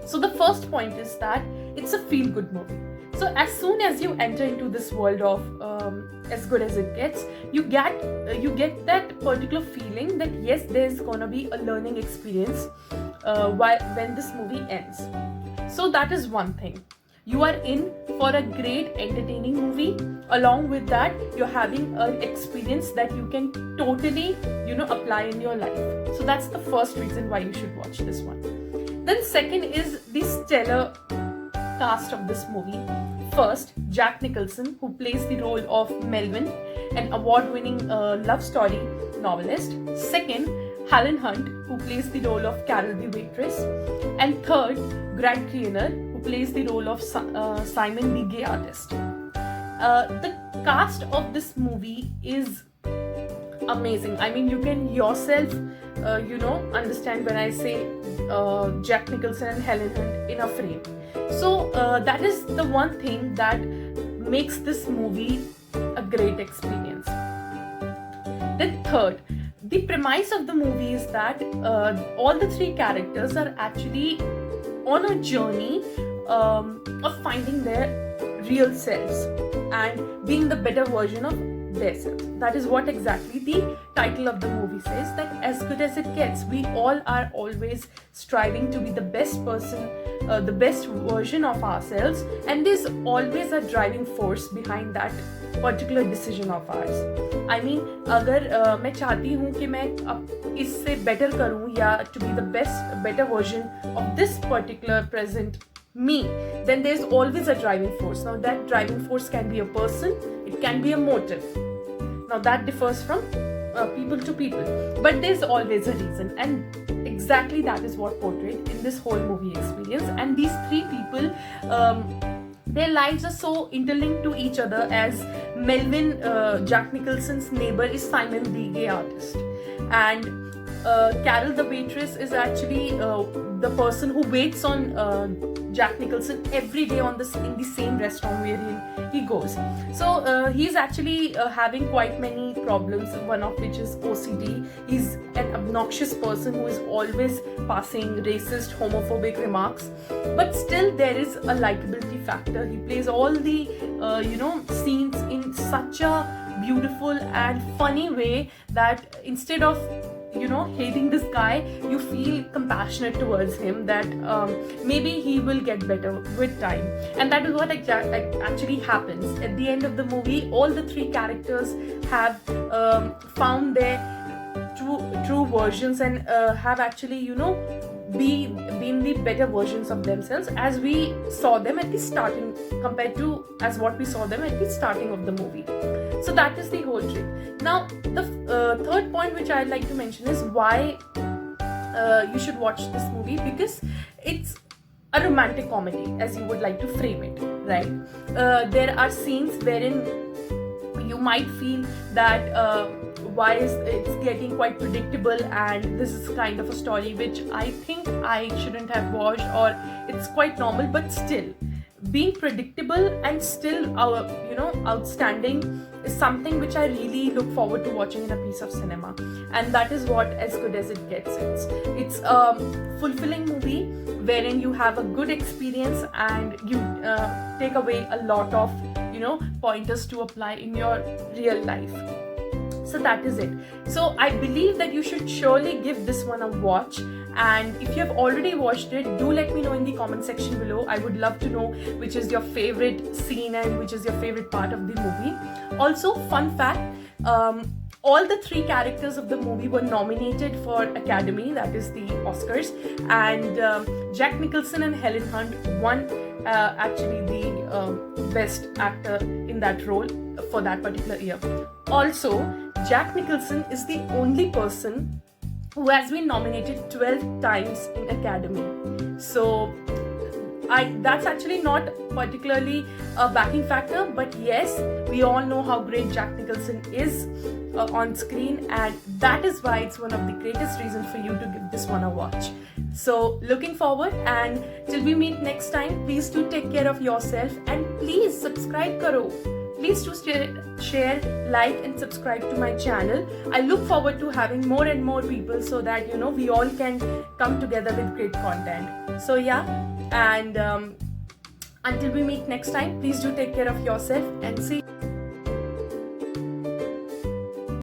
So the first point is that it's a feel-good movie. So as soon as you enter into this world of As Good as It Gets, you get that particular feeling that yes, there's gonna be a learning experience when this movie ends. So that is one thing. You are in for a great entertaining movie. Along with that, you're having an experience that you can totally, apply in your life. So that's the first reason why you should watch this one. Then second is the stellar cast of this movie. First, Jack Nicholson, who plays the role of Melvin, an award-winning love story novelist. Second, Helen Hunt, who plays the role of Carol the waitress. And third, Greg Kinnear, who plays the role of Simon the gay artist. The cast of this movie is amazing. I mean, you can yourself, understand when I say Jack Nicholson and Helen Hunt in a frame. So that is the one thing that makes this movie a great experience. Then third, the premise of the movie is that all the three characters are actually on a journey of finding their real selves and being the better version of themselves. That is what exactly the title of the movie says, that as good as it gets. We all are always striving to be the best person, the best version of ourselves, and there's always a driving force behind that particular decision of ours. I mean, अगर मैं चाहती हूँ कि मैं इससे better करूँ या to be the better version of this particular present me, then there's always a driving force. Now that driving force can be a person, it can be a motive. Now that differs from people to people, but there's always a reason, and exactly that is what portrayed in this whole movie experience. And these three people, their lives are so interlinked to each other, as Melvin, Jack Nicholson's neighbor, is Simon the gay artist, and Carol the waitress is actually the person who waits on Jack Nicholson every day in the same restaurant wherein he goes. So he's actually having quite many problems, one of which is OCD. He's an obnoxious person who is always passing racist, homophobic remarks, but still there is a likability factor. He plays all the scenes in such a beautiful and funny way that instead of hating this guy, you feel compassionate towards him, that maybe he will get better with time. And that is what actually happens. At the end of the movie, all the three characters have found their true versions and have actually, been the better versions of themselves as we saw them at the starting, compared to as what we saw them at the starting of the movie. So that is the whole trick. Now, the third point which I'd like to mention is why you should watch this movie, because it's a romantic comedy, as you would like to frame it, right? There are scenes wherein you might feel that why is it's getting quite predictable, and this is kind of a story which I think I shouldn't have watched, or it's quite normal, but still being predictable and still outstanding is something which I really look forward to watching in a piece of cinema. And that is what As Good as It Gets. It's a fulfilling movie wherein you have a good experience and you take away a lot of pointers to apply in your real life. So that is it. So I believe that you should surely give this one a watch. And if you have already watched it, do let me know in the comment section below. I would love to know which is your favorite scene and which is your favorite part of the movie. Also, fun fact, all the three characters of the movie were nominated for Academy, that is the Oscars, and Jack Nicholson and Helen Hunt won actually the best actor in that role for that particular year. Also, Jack Nicholson is the only person who has been nominated 12 times in Academy. So that's actually not particularly a backing factor, but yes, we all know how great Jack Nicholson is on screen, and that is why it's one of the greatest reasons for you to give this one a watch. So looking forward, and till we meet next time, please do take care of yourself and please subscribe karo. Please do share, like and subscribe to my channel. I look forward to having more and more people so that we all can come together with great content. So yeah, And until we meet next time, please do take care of yourself and see.